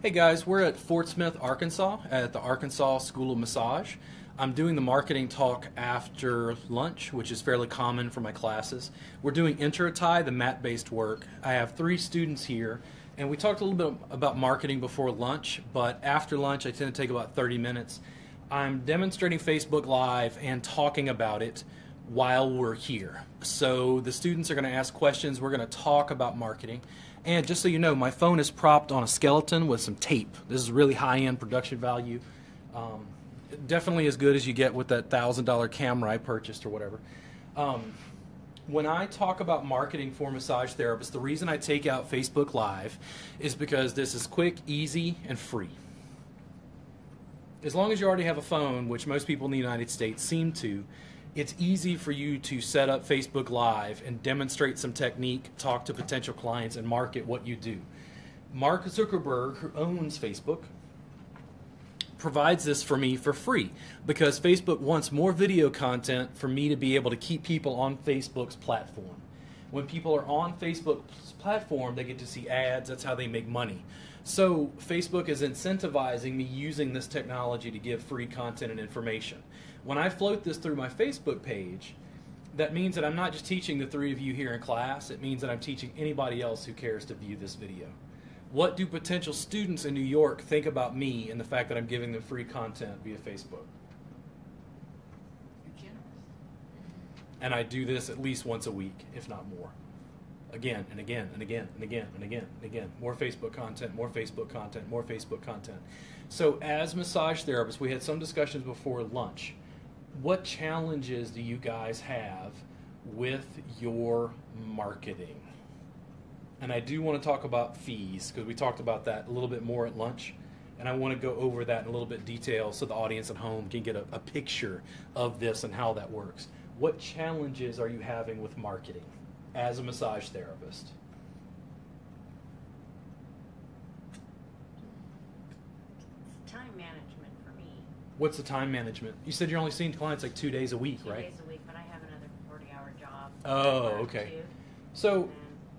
Hey guys, we're at Fort Smith, Arkansas, at the Arkansas School of Massage. I'm doing the marketing talk after lunch, which is fairly common for my classes. We're doing Intro Thai, the mat-based work. I have 3 students here, and we talked a little bit about marketing before lunch, but after lunch I tend to take about 30 minutes. I'm demonstrating Facebook Live and talking about it while we're here. So the students are going to ask questions, we're going to talk about marketing. And just so you know, my phone is propped on a skeleton with some tape. This is really high-end production value. Definitely as good as you get with that $1,000 camera I purchased or whatever. When I talk about marketing for massage therapists, the reason I take out Facebook Live is because this is quick, easy, and free. As long as you already have a phone, which most people in the United States seem to, it's easy for you to set up Facebook Live and demonstrate some technique, talk to potential clients, and market what you do. Mark Zuckerberg, who owns Facebook, provides this for me for free because Facebook wants more video content for me to be able to keep people on Facebook's platform. When people are on Facebook's platform, they get to see ads. That's how they make money. So Facebook is incentivizing me using this technology to give free content and information. When I float this through my Facebook page, that means that I'm not just teaching the 3 of you here in class. It means that I'm teaching anybody else who cares to view this video. What do potential students in New York think about me and the fact that I'm giving them free content via Facebook? You're generous. And I do this at least once a week, if not more. Again and again and again and again and again and again. More Facebook content, more Facebook content, more Facebook content. So as massage therapists, we had some discussions before lunch. What challenges do you guys have with your marketing? And I do want to talk about fees because we talked about that a little bit more at lunch. And I want to go over that in a little bit detail so the audience at home can get a picture of this and how that works. What challenges are you having with marketing as a massage therapist? It's time management for me. What's the time management? You said you're only seeing clients like 2 days a week, 2 right? days a week, but I have another 40-hour job. Oh, I work okay. too. So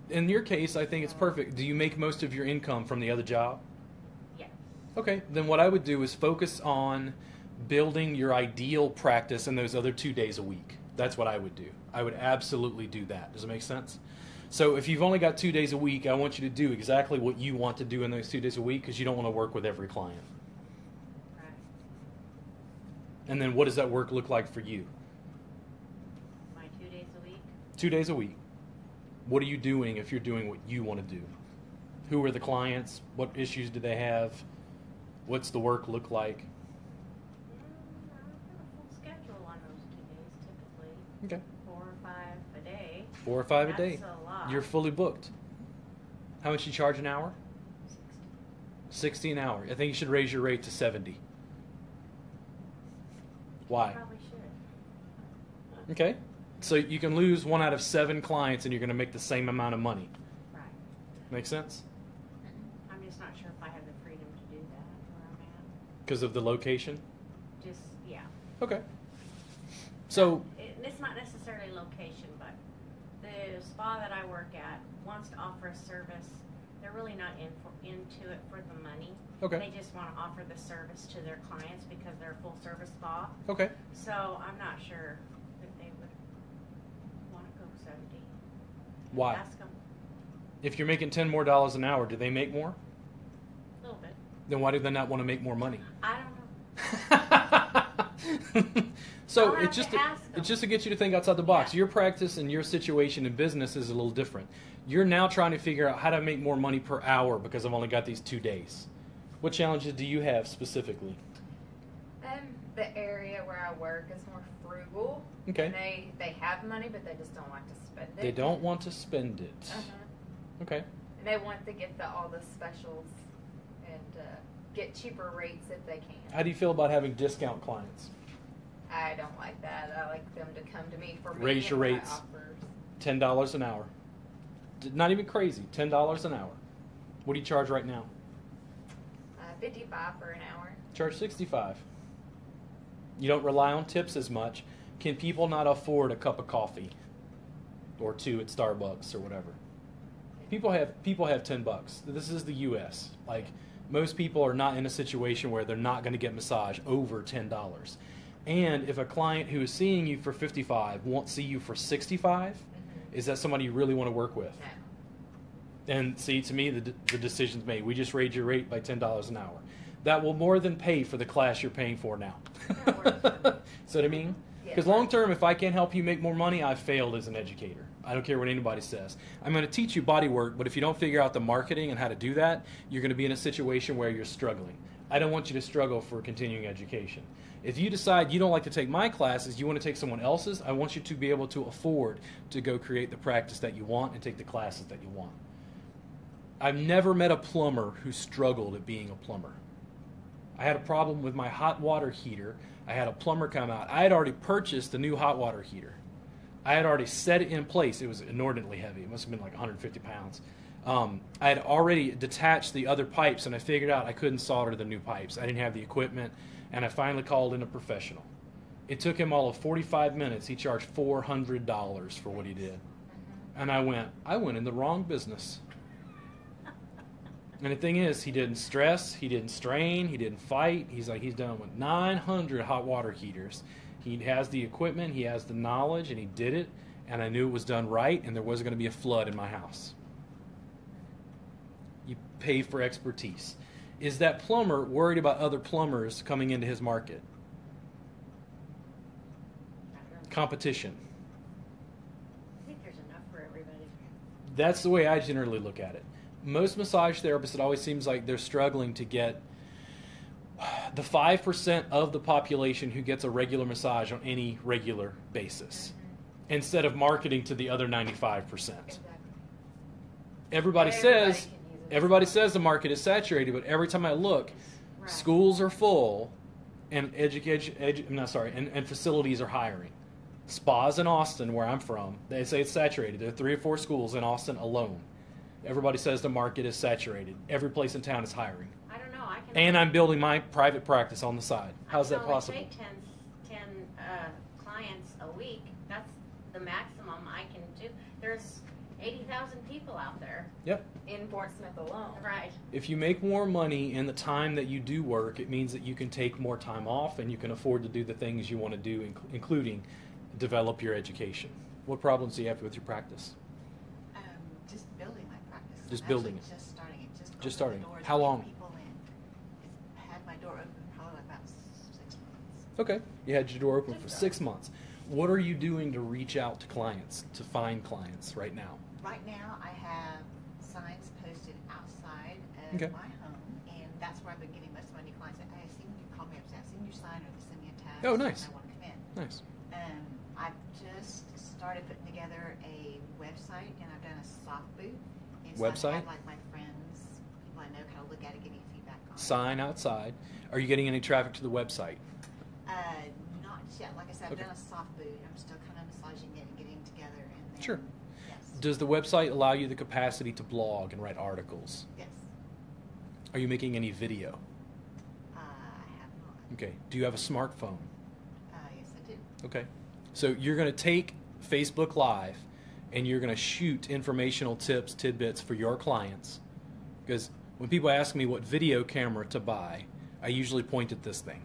in your case, I think it's perfect. Do you make most of your income from the other job? Yes. Okay, then what I would do is focus on building your ideal practice in those other 2 days a week. That's what I would do. I would absolutely do that. Does it make sense? So if you've only got 2 days a week, I want you to do exactly what you want to do in those 2 days a week because you don't want to work with every client. Right. And then what does that work look like for you? My 2 days a week. 2 days a week. What are you doing if you're doing what you want to do? Who are the clients? What issues do they have? What's the work look like? I have a full schedule on those 2 days typically. Okay. 4 or 5 a day. 4 or 5 a day. That's a lot. You're fully booked. How much you charge an hour? 60. 60 an hour. I think you should raise your rate to 70. Why? Probably should. Okay. So you can lose 1 out of 7 clients and you're going to make the same amount of money. Right. Make sense? I'm just not sure if I have the freedom to do that where I'm at. Because of the location? Just, yeah. Okay. So, It's not necessarily location, but the spa that I work at wants to offer a service. They're really not into it for the money. okay. They just want to offer the service to their clients because they're a full service spa. Okay. So I'm not sure if they would want to go 70. Why? Ask them If you're making $10 more an hour, do they make more? a little bit. Then why do they not want to make more money? I don't know. So I'll have it's just to ask them. it's just to get you to think outside the box. Yeah. Your practice and your situation in business is a little different. You're now trying to figure out how to make more money per hour because I've only got these 2 days. What challenges do you have specifically? The area where I work is more frugal. Okay. And they have money, but they just don't like to spend it. They don't want to spend it. Uh-huh. Okay. And they want to get all the specials and get cheaper rates if they can. How do you feel about having discount clients? I don't like that. I like them to come to me for me. Raise your and my rates. offers. $10 an hour. Not even crazy. $10 an hour. What do you charge right now? 55 for an hour. Charge 65. You don't rely on tips as much. Can people not afford a cup of coffee or 2 at Starbucks or whatever? People have $10. This is the U.S. Like, most people are not in a situation where they're not going to get massage over $10. And if a client who is seeing you for $55 won't see you for $65, is that somebody you really want to work with? No. And see, to me, the decision's made. We just raised your rate by $10 an hour. That will more than pay for the class you're paying for now. See what I mean? Because long term, if I can't help you make more money, I've failed as an educator. I don't care what anybody says. I'm going to teach you body work, but if you don't figure out the marketing and how to do that, you're going to be in a situation where you're struggling. I don't want you to struggle for continuing education. If you decide you don't like to take my classes, you want to take someone else's, I want you to be able to afford to go create the practice that you want and take the classes that you want. I've never met a plumber who struggled at being a plumber. I had a problem with my hot water heater. I had a plumber come out. I had already purchased a new hot water heater. I had already set it in place. It was inordinately heavy. It must have been like 150 pounds. I had already detached the other pipes, and I figured out I couldn't solder the new pipes. I didn't have the equipment, and I finally called in a professional. It took him all of 45 minutes. He charged $400 for what he did. And I went in the wrong business. And the thing is, he didn't stress, he didn't strain, he didn't fight. He's done with 900 hot water heaters. He has the equipment, he has the knowledge, and he did it. And I knew it was done right, and there wasn't going to be a flood in my house. You pay for expertise. Is that plumber worried about other plumbers coming into his market? Competition. I think there's enough for everybody. That's the way I generally look at it. Most massage therapists, it always seems like they're struggling to get the 5% of the population who gets a regular massage on any regular basis, instead of marketing to the other 95%. Exactly. Everybody says the market is saturated, but every time I look, Right. schools are full, and and facilities are hiring. Spas in Austin, where I'm from, they say it's saturated. There are 3 or 4 schools in Austin alone. Everybody says the market is saturated. Every place in town is hiring. I don't know. I can. And I'm building my private practice on the side. How's that possible? I can only take 10 clients a week. That's the maximum I can do. There's 80,000 people out there. Yep. In Portsmouth alone. Right. If you make more money in the time that you do work, it means that you can take more time off and you can afford to do the things you want to do, including develop your education. What problems do you have with your practice? Just building my practice. Just I'm building actually it. Just starting it. Just Just opening starting. the doors, How getting long? People in. It's had my door open probably about 6 months. Okay. You had your door open for Just 6 months. What are you doing to reach out to clients, to find clients right now? Right now, I have signs posted outside of Okay. my home, and that's where I've been getting most of my new clients. I seen you call me up, say, I seen your sign, or they send me a text. Oh, nice. And I want to come in. Nice. I've just started putting together a website, and I've done a soft boot. And so Website? I've had, like, my friends, people I know, kind of look at it, give me feedback on it. Sign outside. Are you getting any traffic to the website? Not yet. Like I said, I've Okay. done a soft boot. I'm still kind of massaging it and getting together. And then, Sure. Yes. Does the website allow you the capacity to blog and write articles? Yes. Are you making any video? I have not. Okay. Do you have a smartphone? Yes, I do. Okay. So you're going to take Facebook Live and you're going to shoot informational tips, tidbits for your clients. Because when people ask me what video camera to buy, I usually point at this thing.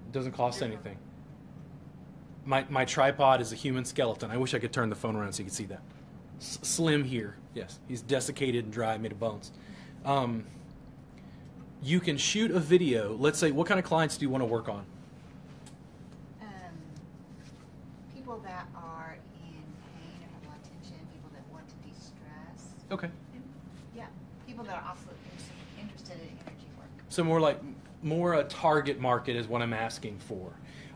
It doesn't cost anything. My tripod is a human skeleton. I wish I could turn the phone around so you could see that. Slim here. Yes. He's desiccated and dry, made of bones. You can shoot a video. Let's say, what kind of clients do you want to work on? People that are in pain or have a lot of tension, people that want to de-stress. Okay. And, yeah, people that are also interested in energy work. So more a target market is what I'm asking for.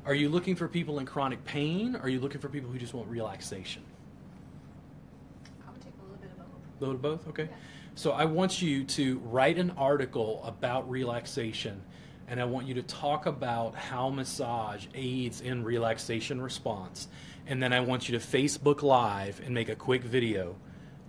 Are you looking for people in chronic pain? Or are you looking for people who just want relaxation? I would take a little bit of both. A little of both? Okay. Yeah. So I want you to write an article about relaxation, and I want you to talk about how massage aids in relaxation response. And then I want you to Facebook Live and make a quick video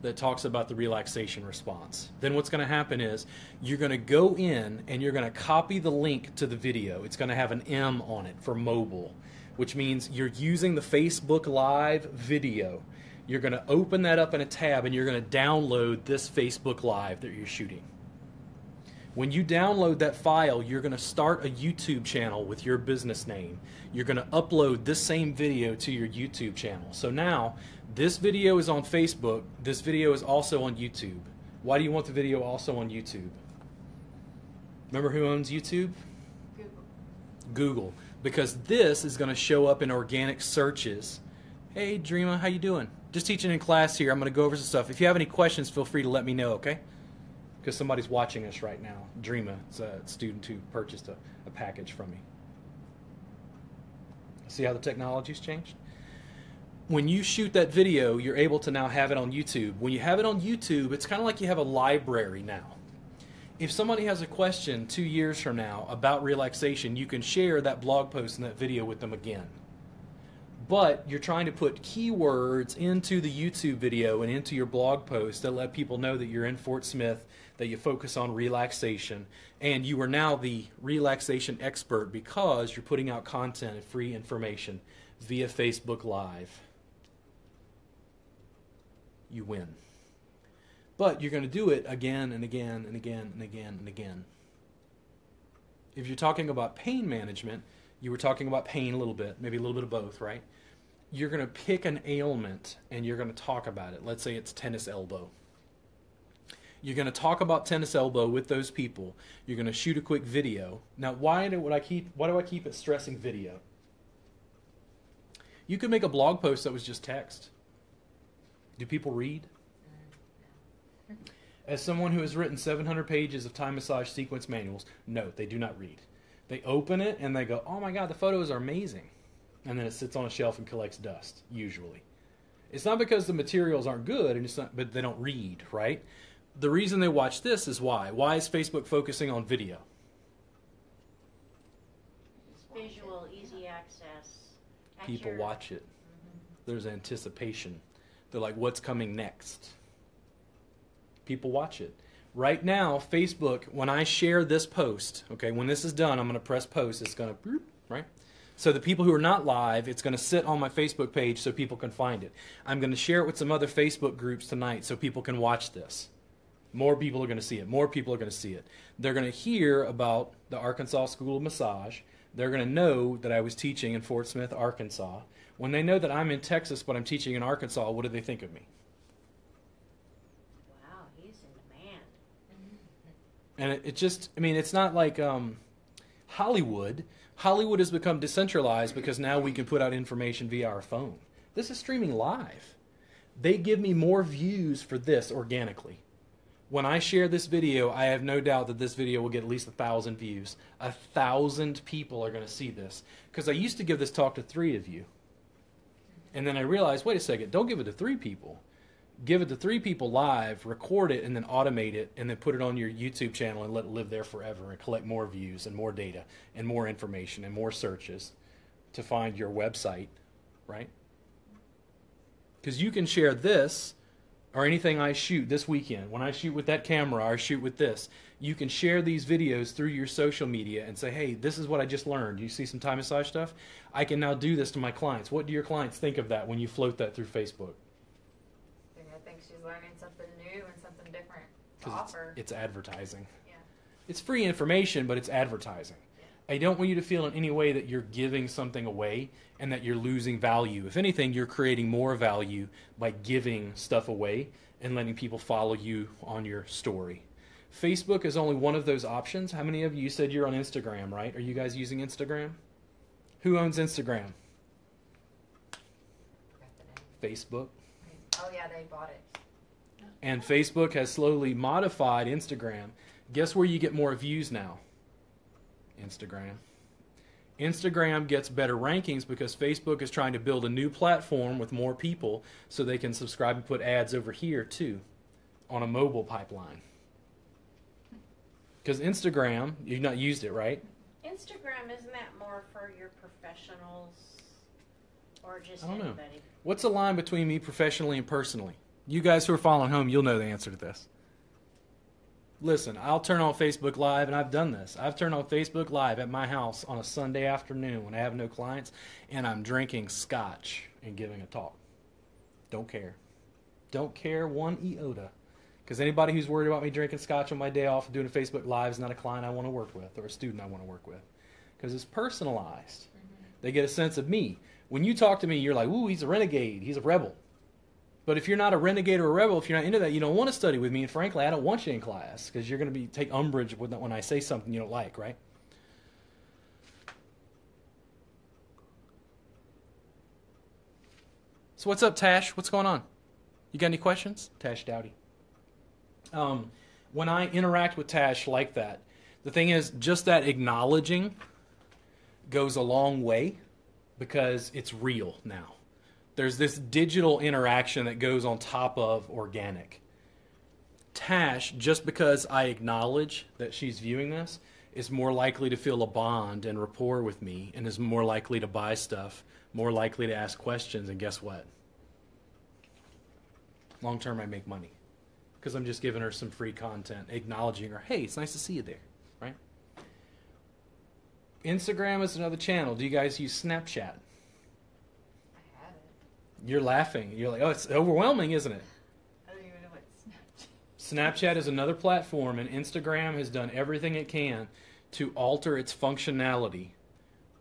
that talks about the relaxation response. Then what's going to happen is you're going to go in and you're going to copy the link to the video. It's going to have an M on it for mobile, which means you're using the Facebook Live video. You're going to open that up in a tab and you're going to download this Facebook Live that you're shooting. When you download that file, you're going to start a YouTube channel with your business name. You're going to upload this same video to your YouTube channel. So now, this video is on Facebook. This video is also on YouTube. Why do you want the video also on YouTube? Remember who owns YouTube? Google. Google. Because this is going to show up in organic searches. Hey, Dreama, how you doing? Just teaching in class here. I'm going to go over some stuff. If you have any questions, feel free to let me know, okay? Because somebody's watching us right now. Dreama, it's a student who purchased a package from me. See how the technology's changed? When you shoot that video, you're able to now have it on YouTube. When you have it on YouTube, it's kind of like you have a library now. If somebody has a question 2 years from now about relaxation, you can share that blog post and that video with them again. But you're trying to put keywords into the YouTube video and into your blog post that let people know that you're in Fort Smith, that you focus on relaxation, and you are now the relaxation expert because you're putting out content and free information via Facebook Live. You win. But you're going to do it again and again and again and again and again. If you're talking about pain management, you were talking about pain a little bit, maybe a little bit of both, right? You're going to pick an ailment and you're going to talk about it. Let's say it's tennis elbow. You're going to talk about tennis elbow with those people. You're going to shoot a quick video. Now, why do I keep it stressing video? You could make a blog post that was just text. Do people read? As someone who has written 700 pages of Thai massage sequence manuals, no, they do not read. They open it and they go, oh my God, the photos are amazing. And then it sits on a shelf and collects dust, usually. It's not because the materials aren't good, and it's not, but they don't read, right? The reason they watch this is why. Why is Facebook focusing on video? It's visual, easy access. At People your- watch it. There's anticipation. They're like, what's coming next? People watch it. Right now, Facebook, when I share this post, okay, when this is done, I'm going to press post. It's going to, right? So the people who are not live, it's going to sit on my Facebook page so people can find it. I'm going to share it with some other Facebook groups tonight so people can watch this. More people are going to see it. More people are going to see it. They're going to hear about the Arkansas School of Massage. They're going to know that I was teaching in Fort Smith, Arkansas. When they know that I'm in Texas but I'm teaching in Arkansas, what do they think of me? Wow, he's in demand. And it just, I mean, it's not like Hollywood. Hollywood has become decentralized because now we can put out information via our phone. This is streaming live. They give me more views for this organically. When I share this video, I have no doubt that this video will get at least 1,000 views. 1,000 people are going to see this. Because I used to give this talk to 3 of you. And then I realized, wait a second, don't give it to 3 people. Give it to 3 people live, record it, and then automate it, and then put it on your YouTube channel and let it live there forever and collect more views and more data and more information and more searches to find your website, right? Because you can share this or anything I shoot this weekend. When I shoot with that camera, or I shoot with this, you can share these videos through your social media and say, hey, this is what I just learned. You see some Thai massage stuff? I can now do this to my clients. What do your clients think of that when you float that through Facebook? They're gonna think she's learning something new and something different to 'Cause offer. it's advertising. Yeah. It's free information, but it's advertising. I don't want you to feel in any way that you're giving something away and that you're losing value. If anything, you're creating more value by giving stuff away and letting people follow you on your story. Facebook is only one of those options. How many of you said you're on Instagram, right? Are you guys using Instagram? Who owns Instagram? Forgot the name. Facebook. Oh yeah, they bought it. And Facebook has slowly modified Instagram. Guess where you get more views now? Instagram. Instagram gets better rankings because Facebook is trying to build a new platform with more people so they can subscribe and put ads over here too on a mobile pipeline. Because Instagram, you've not used it, right? Instagram, isn't that more for your professionals or just I don't know. anybody? What's the line between me professionally and personally? You guys who are following home, you'll know the answer to this. Listen, I'll turn on Facebook Live, and I've done this. I've turned on Facebook Live at my house on a Sunday afternoon when I have no clients, and I'm drinking scotch and giving a talk. Don't care. Don't care one iota. Because anybody who's worried about me drinking scotch on my day off and doing a Facebook Live is not a client I want to work with or a student I want to work with. Because it's personalized. They get a sense of me. When you talk to me, you're like, ooh, he's a renegade. He's a rebel. But if you're not a renegade or a rebel, if you're not into that, you don't want to study with me. And frankly, I don't want you in class because you're going to take umbrage with when I say something you don't like, right? So what's up, Tash? What's going on? You got any questions? Tash Dowdy. When I interact with Tash like that, the thing is, just that acknowledging goes a long way because it's real now. There's this digital interaction that goes on top of organic. Tash, just because I acknowledge that she's viewing this, is more likely to feel a bond and rapport with me and is more likely to buy stuff, more likely to ask questions, and guess what? Long term, I make money because I'm just giving her some free content, acknowledging her, hey, it's nice to see you there, right? Instagram is another channel. Do you guys use Snapchat? You're laughing. You're like, oh, it's overwhelming, isn't it? I don't even know what Snapchat. Snapchat is another platform, and Instagram has done everything it can to alter its functionality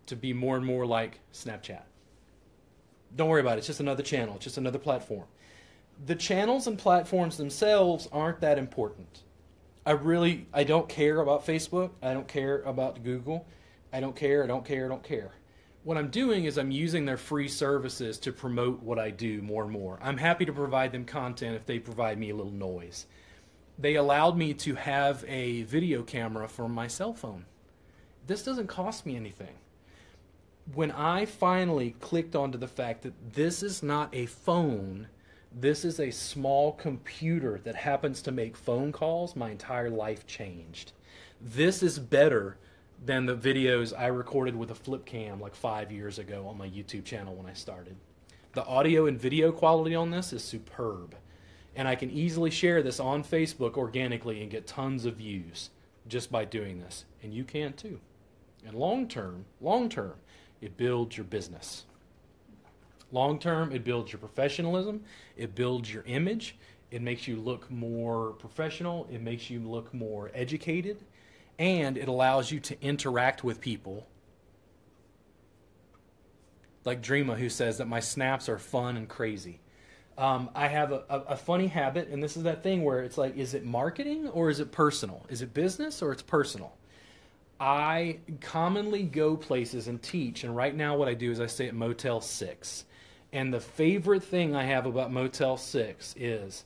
to be more and more like Snapchat. Don't worry about it. It's just another channel. It's just another platform. The channels and platforms themselves aren't that important. I don't care about Facebook. I don't care about Google. I don't care. What I'm doing is I'm using their free services to promote what I do more and more. I'm happy to provide them content if they provide me a little noise. They allowed me to have a video camera from my cell phone. This doesn't cost me anything. When I finally clicked onto the fact that this is not a phone, this is a small computer that happens to make phone calls, my entire life changed. This is better than the videos I recorded with a flip cam like 5 years ago on my YouTube channel when I started. The audio and video quality on this is superb. And I can easily share this on Facebook organically and get tons of views just by doing this. And you can too. And long term, it builds your business. Long term, it builds your professionalism. It builds your image. It makes you look more professional. It makes you look more educated. And it allows you to interact with people. Like Dreama, who says that my snaps are fun and crazy. I have a funny habit, and this is that thing where it's like, is it marketing or is it personal? Is it business or it's personal? I commonly go places and teach, and right now what I do is I stay at Motel 6. And the favorite thing I have about Motel 6 is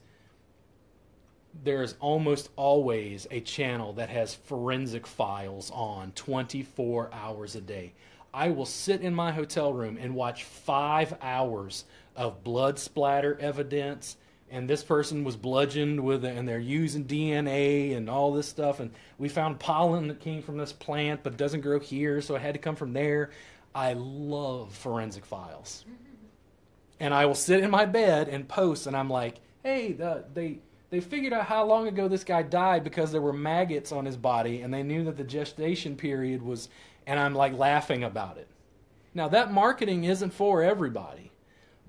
there's almost always a channel that has forensic files on 24 hours a day. I will sit in my hotel room and watch 5 hours of blood splatter evidence, and this person was bludgeoned with it, and they're using DNA and all this stuff, and we found pollen that came from this plant but doesn't grow here, so it had to come from there. I love forensic files. And I will sit in my bed and post, and I'm like, hey, they figured out how long ago this guy died because there were maggots on his body, and they knew that the gestation period was, and I'm like laughing about it. Now, that marketing isn't for everybody,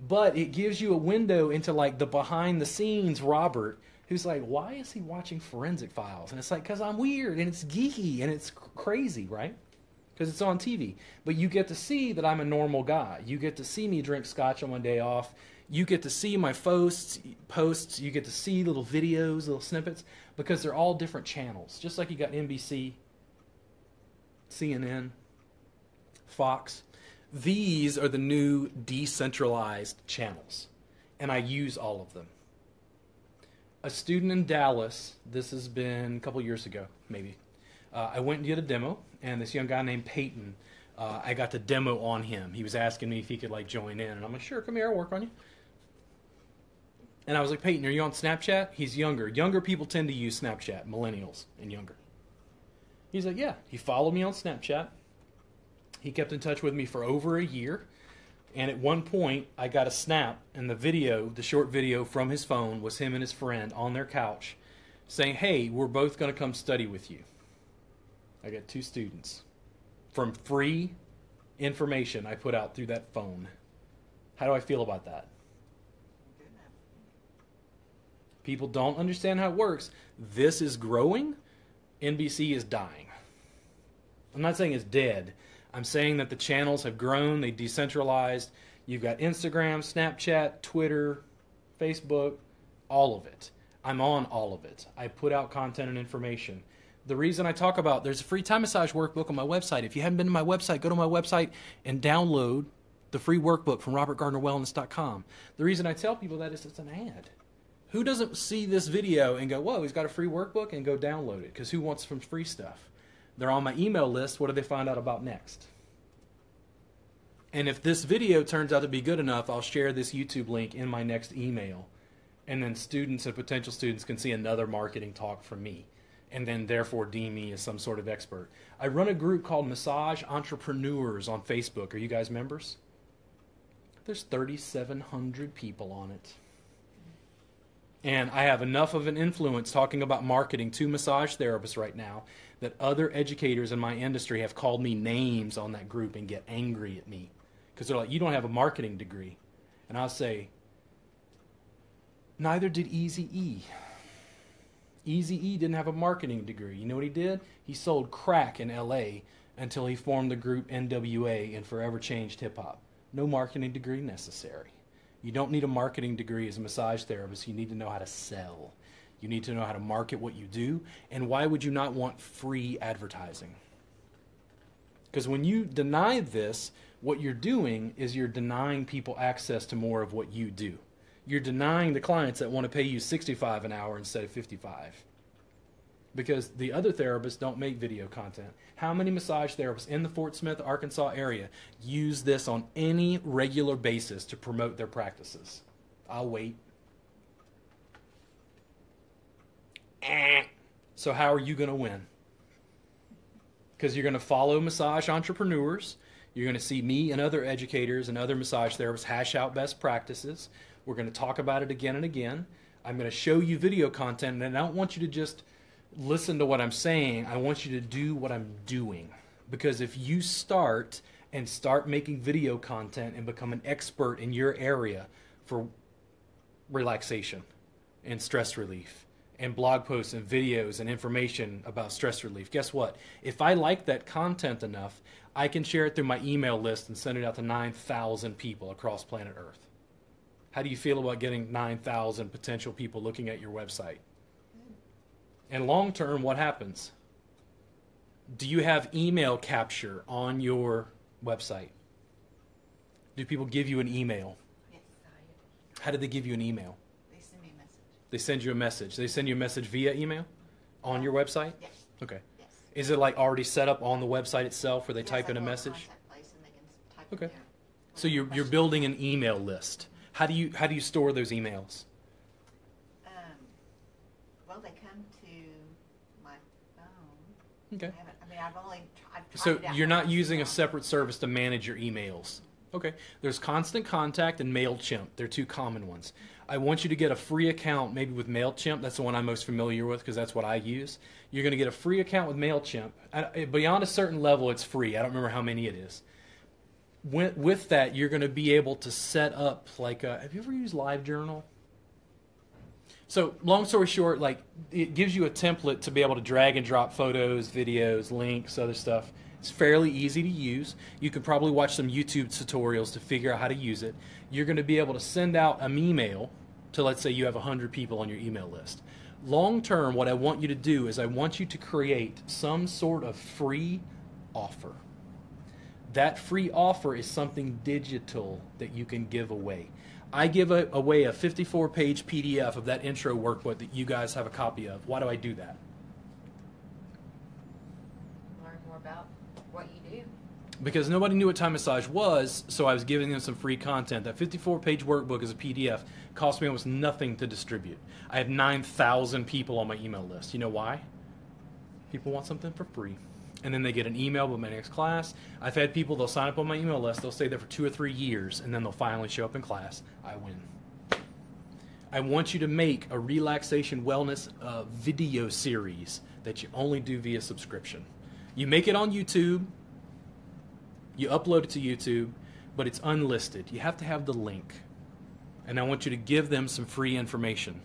but it gives you a window into like the behind the scenes Robert, who's like, why is he watching forensic files? And it's like, because I'm weird, and it's geeky, and it's crazy, right? Because it's on TV. But you get to see that I'm a normal guy. You get to see me drink scotch on my day off. You get to see my posts. You get to see little videos, little snippets, because they're all different channels. Just like you got NBC, CNN, Fox. These are the new decentralized channels, and I use all of them. A student in Dallas, this has been a couple years ago, maybe, I went and did a demo, and this young guy named Peyton, I got to demo on him. He was asking me if he could like join in, and I'm like, sure, come here, I'll work on you. And I was like, Peyton, are you on Snapchat? He's younger. Younger people tend to use Snapchat, millennials and younger. He's like, yeah. He followed me on Snapchat. He kept in touch with me for over a year. And at one point, I got a snap, and the short video from his phone was him and his friend on their couch saying, hey, we're both going to come study with you. I got 2 students from free information I put out through that phone. How do I feel about that? Good. People don't understand how it works. This is growing. NBC is dying. I'm not saying it's dead. I'm saying that the channels have grown. They decentralized. You've got Instagram, Snapchat, Twitter, Facebook, all of it. I'm on all of it. I put out content and information. The reason I talk about, there's a free Thai massage workbook on my website. If you haven't been to my website, go to my website and download the free workbook from robertgardnerwellness.com. The reason I tell people that is it's an ad. Who doesn't see this video and go, whoa, he's got a free workbook, and go download it? Because who wants some free stuff? They're on my email list. What do they find out about next? And if this video turns out to be good enough, I'll share this YouTube link in my next email. And then students and potential students can see another marketing talk from me, and then therefore deem me as some sort of expert. I run a group called Massage Entrepreneurs on Facebook. Are you guys members? There's 3,700 people on it. And I have enough of an influence talking about marketing to massage therapists right now that other educators in my industry have called me names on that group and get angry at me. Because they're like, you don't have a marketing degree. And I'll say, neither did Eazy-E. Eazy-E didn't have a marketing degree. You know what he did? He sold crack in LA until he formed the group NWA and forever changed hip-hop. No marketing degree necessary. You don't need a marketing degree as a massage therapist. You need to know how to sell. You need to know how to market what you do. And why would you not want free advertising? Because when you deny this, what you're doing is you're denying people access to more of what you do. You're denying the clients that want to pay you $65 an hour instead of $55. Because the other therapists don't make video content. How many massage therapists in the Fort Smith, Arkansas area use this on any regular basis to promote their practices? I'll wait. So how are you going to win? Because you're going to follow massage entrepreneurs. You're going to see me and other educators and other massage therapists hash out best practices. We're going to talk about it again and again. I'm going to show you video content, and I don't want you to just listen to what I'm saying. I want you to do what I'm doing. Because if you start making video content and become an expert in your area for relaxation and stress relief and blog posts and videos and information about stress relief, guess what? If I like that content enough, I can share it through my email list and send it out to 9,000 people across planet Earth. How do you feel about getting 9,000 potential people looking at your website? And long term, what happens? Do you have email capture on your website? Do people give you an email? Yes. How do they give you an email? They send me a message. They send you a message. They send you a message via email on your website? Yes. Okay. Yes. Is it like already set up on the website itself where they Yes, type I in a go to message? contact place and they can type Okay. in there. So you're building an email list. How do you store those emails? Well, they come to my phone. Okay. I've tried So it out you're not once. using a separate service to manage your emails. Okay. There's Constant Contact and MailChimp. They're two common ones. I want you to get a free account maybe with MailChimp. That's the one I'm most familiar with because that's what I use. You're going to get a free account with MailChimp. Beyond a certain level, it's free. I don't remember how many it is. With that, you're going to be able to set up have you ever used LiveJournal? So long story short, it gives you a template to be able to drag and drop photos, videos, links, other stuff. It's fairly easy to use. You can probably watch some YouTube tutorials to figure out how to use it. You're going to be able to send out an email to, let's say you have 100 people on your email list. Long term, what I want you to do is I want you to create some sort of free offer. That free offer is something digital that you can give away. I give away a 54-page PDF of that intro workbook that you guys have a copy of. Why do I do that? Learn more about what you do. Because nobody knew what Thai massage was, so I was giving them some free content. That 54-page workbook is a PDF. Cost me almost nothing to distribute. I have 9,000 people on my email list. You know why? People want something for free. And then they get an email about my next class. I've had people, they'll sign up on my email list, they'll stay there for 2 or 3 years, and then they'll finally show up in class. I win. I want you to make a relaxation wellness video series that you only do via subscription. You make it on YouTube, you upload it to YouTube, but it's unlisted. You have to have the link. And I want you to give them some free information.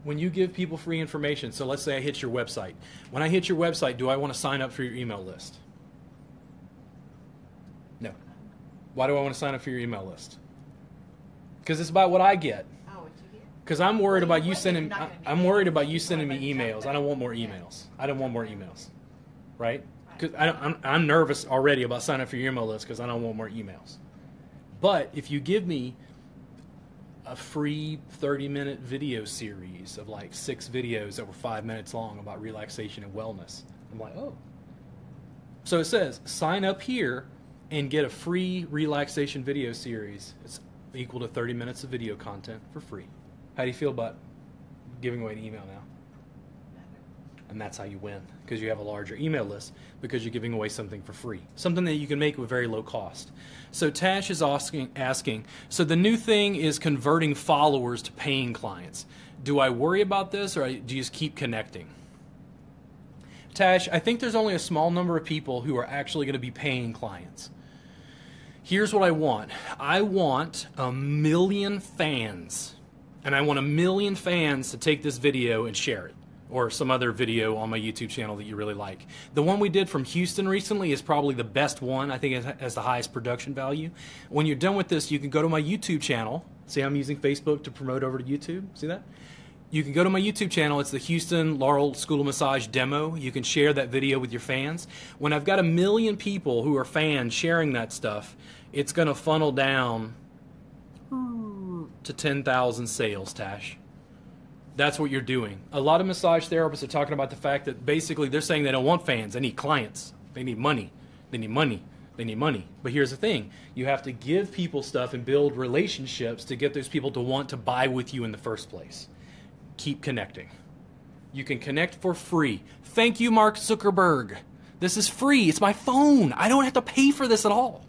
When you give people free information, so let's say I hit your website. When I hit your website, do I want to sign up for your email list? No. Why do I want to sign up for your email list? Because it's about what I get. Oh, what you get? Because I'm worried Well, about you you're sending. not gonna be I'm worried about you you sending wanna me make emails. sure I don't want more emails. I don't want more emails, right? Because I'm nervous already about signing up for your email list because I don't want more emails. But if you give me a free 30-minute video series of like 6 videos that were 5 minutes long about relaxation and wellness, I'm like, oh. So it says sign up here and get a free relaxation video series. It's equal to 30 minutes of video content for free. How do you feel about giving away an email now? And that's how you win, because you have a larger email list, because you're giving away something for free, something that you can make with very low cost. So Tash is asking, so the new thing is converting followers to paying clients. Do I worry about this, or do you just keep connecting? Tash, I think there's only a small number of people who are actually going to be paying clients. Here's what I want. I want 1 million fans, and I want 1 million fans to take this video and share it, or some other video on my YouTube channel that you really like. The one we did from Houston recently is probably the best one. I think it has the highest production value. When you're done with this, you can go to my YouTube channel. See, I'm using Facebook to promote over to YouTube. See that? You can go to my YouTube channel. It's the Houston Laurel School of Massage demo. You can share that video with your fans. When I've got 1 million people who are fans sharing that stuff, it's going to funnel down to 10,000 sales, Tash. That's what you're doing. A lot of massage therapists are talking about the fact that basically they're saying they don't want fans. They need clients. They need money. They need money. They need money. But here's the thing. You have to give people stuff and build relationships to get those people to want to buy with you in the first place. Keep connecting. You can connect for free. Thank you, Mark Zuckerberg. This is free. It's my phone. I don't have to pay for this at all.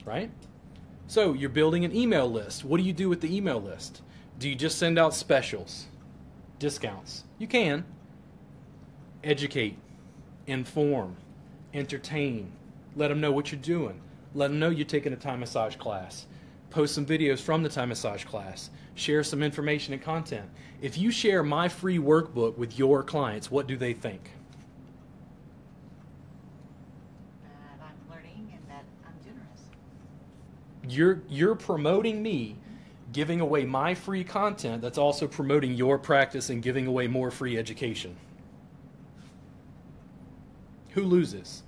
Right? So you're building an email list. What do you do with the email list? Do you just send out specials, discounts? You can. Educate, inform, entertain, let them know what you're doing. Let them know you're taking a Thai massage class. Post some videos from the Thai massage class. Share some information and content. If you share my free workbook with your clients, what do they think? That I'm learning and that I'm generous. You're promoting me, giving away my free content that's also promoting your practice and giving away more free education. Who loses?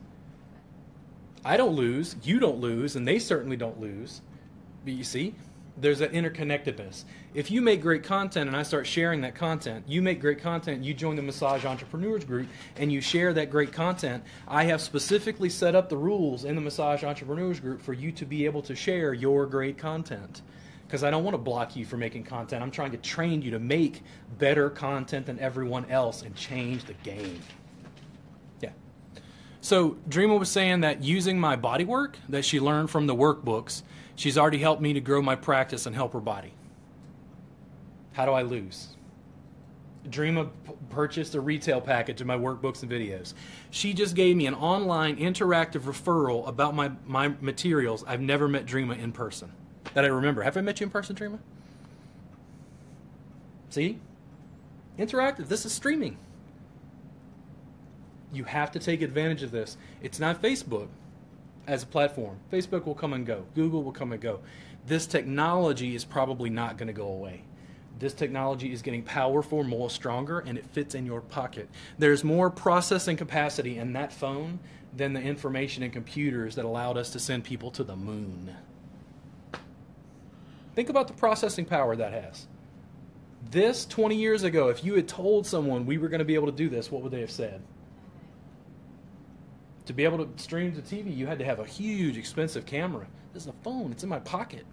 I don't lose, you don't lose, and they certainly don't lose. But you see, there's that interconnectedness. If you make great content and I start sharing that content, you make great content, you join the Massage Entrepreneurs Group, and you share that great content, I have specifically set up the rules in the Massage Entrepreneurs Group for you to be able to share your great content. Because I don't want to block you from making content. I'm trying to train you to make better content than everyone else and change the game. Yeah. So Dreama was saying that using my body work that she learned from the workbooks, she's already helped me to grow my practice and help her body. How do I lose? Dreama purchased a retail package of my workbooks and videos. She just gave me an online interactive referral about my materials. I've never met Dreama in person. That I remember. Have I met you in person, Dreama? See? Interactive. This is streaming. You have to take advantage of this. It's not Facebook as a platform. Facebook will come and go. Google will come and go. This technology is probably not going to go away. This technology is getting powerful, more stronger, and it fits in your pocket. There's more processing capacity in that phone than the information in computers that allowed us to send people to the moon. Think about the processing power that has. This, 20 years ago, if you had told someone we were going to be able to do this, what would they have said? To be able to stream to TV, you had to have a huge, expensive camera. This is a phone. It's in my pocket.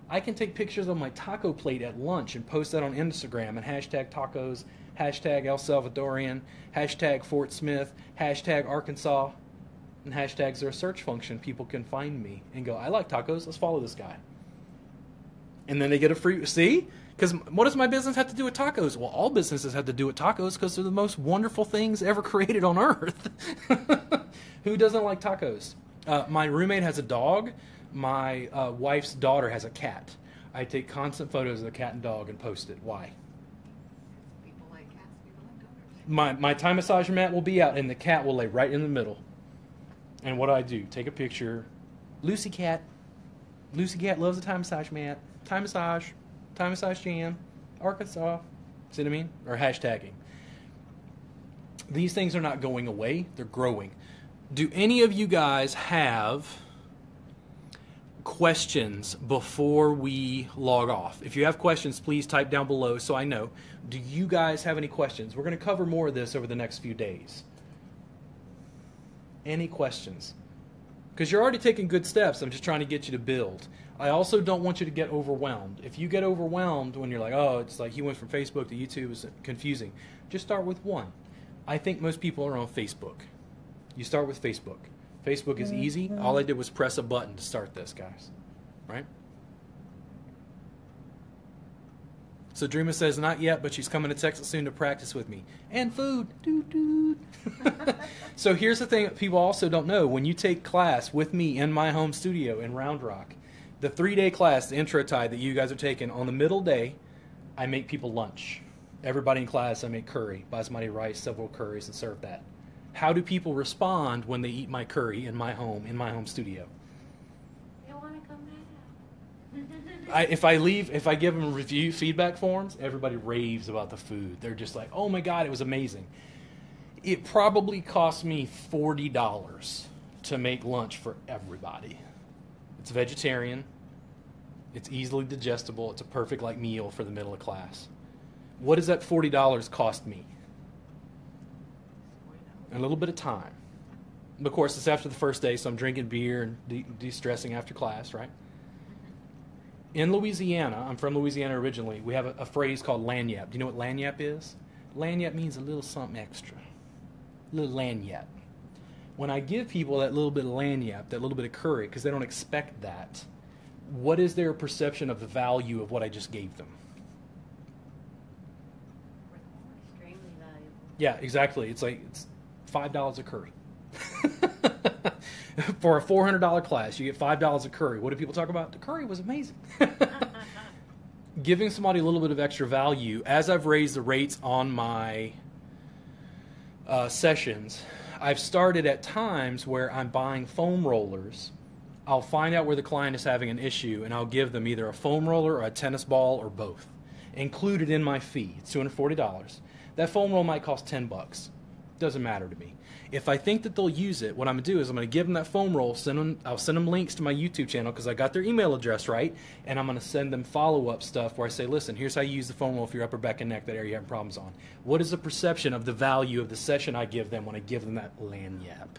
I can take pictures of my taco plate at lunch and post that on Instagram and hashtag tacos, hashtag El Salvadorian, hashtag Fort Smith, hashtag Arkansas, and hashtags are a search function. People can find me and go, I like tacos. Let's follow this guy. And then they get a free, see? Because what does my business have to do with tacos? Well, all businesses have to do with tacos because they're the most wonderful things ever created on earth. Who doesn't like tacos? My roommate has a dog. My wife's daughter has a cat. I take constant photos of the cat and dog and post it. Why? People like cats, people like dogs. My Thai massager mat will be out, and the cat will lay right in the middle. And what do? Take a picture. Lucy cat. Lucy cat loves the Thai massage mat. Thai massage jam, Arkansas. See what I mean? Or hashtagging. These things are not going away. They're growing. Do any of you guys have questions before we log off? If you have questions, please type down below so I know. Do you guys have any questions? We're going to cover more of this over the next few days. Any questions? Because you're already taking good steps. I'm just trying to get you to build. I also don't want you to get overwhelmed. If you get overwhelmed when you're like, oh, it's like he went from Facebook to YouTube, it's confusing. Just start with one. I think most people are on Facebook. You start with Facebook. Facebook is easy. All I did was press a button to start this, guys. Right? So Dreama says, not yet, but she's coming to Texas soon to practice with me. And food. Doot, doot. So here's the thing that people also don't know. When you take class with me in my home studio in Round Rock, the 3-day class, the intro Thai that you guys are taking, on the middle day, I make people lunch. Everybody in class, I make curry, basmati rice, several curries, and serve that. How do people respond when they eat my curry in my home studio? They want to come back. If I give them review feedback forms, everybody raves about the food. They're just like, oh my God, it was amazing. It probably cost me $40 to make lunch for everybody. It's vegetarian. It's easily digestible. It's a perfect meal for the middle of class. What does that $40 cost me? A little bit of time. Of course, it's after the first day, so I'm drinking beer and de-stressing after class, right? In Louisiana, I'm from Louisiana originally, we have a phrase called lagniappe. Do you know what lagniappe is? Lagniappe means a little something extra. A little lagniappe. When I give people that little bit of lagniappe, that little bit of curry, because they don't expect that, what is their perception of the value of what I just gave them? Extremely valuable. Yeah, exactly. It's $5 a curry. For a $400 class, you get $5 a curry. What do people talk about? The curry was amazing. Giving somebody a little bit of extra value. As I've raised the rates on my sessions, I've started at times where I'm buying foam rollers. I'll find out where the client is having an issue, and I'll give them either a foam roller or a tennis ball or both. Included in my fee. It's $240. That foam roll might cost $10. Doesn't matter to me. If I think that they'll use it, what I'm going to do is I'm going to give them that foam roll, I'll send them links to my YouTube channel because I got their email address right, and I'm going to send them follow-up stuff where I say, listen, here's how you use the foam roll for your upper back and neck, that area you're having problems on. What is the perception of the value of the session I give them when I give them that lagniappe?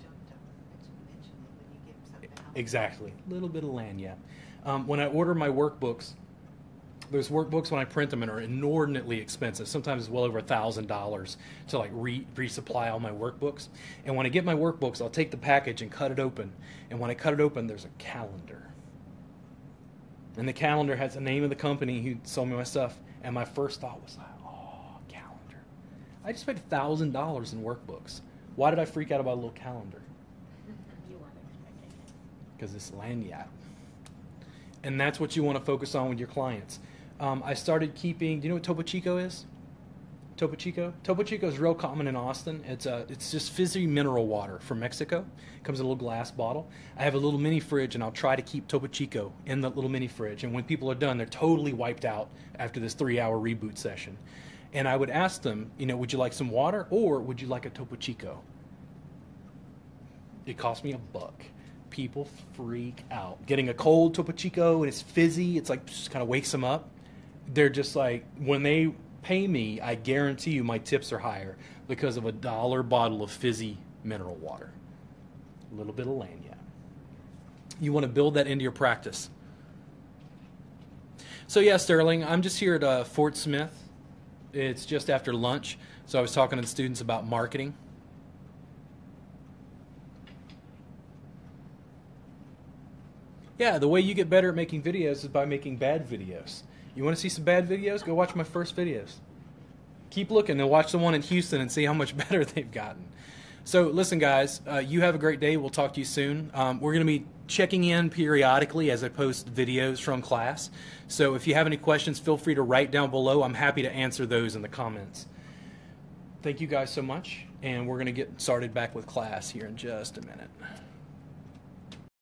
Jumped up exponentially when you give something else. Exactly. A little bit of lagniappe. When I order my workbooks, those workbooks when I print them are inordinately expensive. Sometimes it's well over $1,000 to resupply all my workbooks. And when I get my workbooks, I'll take the package and cut it open. And when I cut it open, there's a calendar. And the calendar has the name of the company who sold me my stuff. And my first thought was like, oh, calendar. I just paid $1,000 in workbooks. Why did I freak out about a little calendar? You weren't expecting it. Because it's lagniappe. And that's what you want to focus on with your clients. I started keeping, do you know what Topo Chico is? Topo Chico? Topo Chico is real common in Austin. It's just fizzy mineral water from Mexico. It comes in a little glass bottle. I have a little mini fridge, and I'll try to keep Topo Chico in the little mini fridge. And when people are done, they're totally wiped out after this 3-hour reboot session. And I would ask them, would you like some water, or would you like a Topo Chico? It cost me $1. People freak out. Getting a cold Topo Chico and it's fizzy, it's just kind of wakes them up. They're just like, when they pay me, I guarantee you my tips are higher because of a $1 bottle of fizzy mineral water. A little bit of lagniappe. You want to build that into your practice. So yeah, Sterling, I'm just here at Fort Smith. It's just after lunch, so I was talking to the students about marketing. Yeah, the way you get better at making videos is by making bad videos. You want to see some bad videos? Go watch my first videos. Keep looking and watch the one in Houston and see how much better they've gotten. So listen, guys, you have a great day. We'll talk to you soon. We're going to be checking in periodically as I post videos from class. So if you have any questions, feel free to write down below. I'm happy to answer those in the comments. Thank you guys so much, and we're going to get started back with class here in just a minute.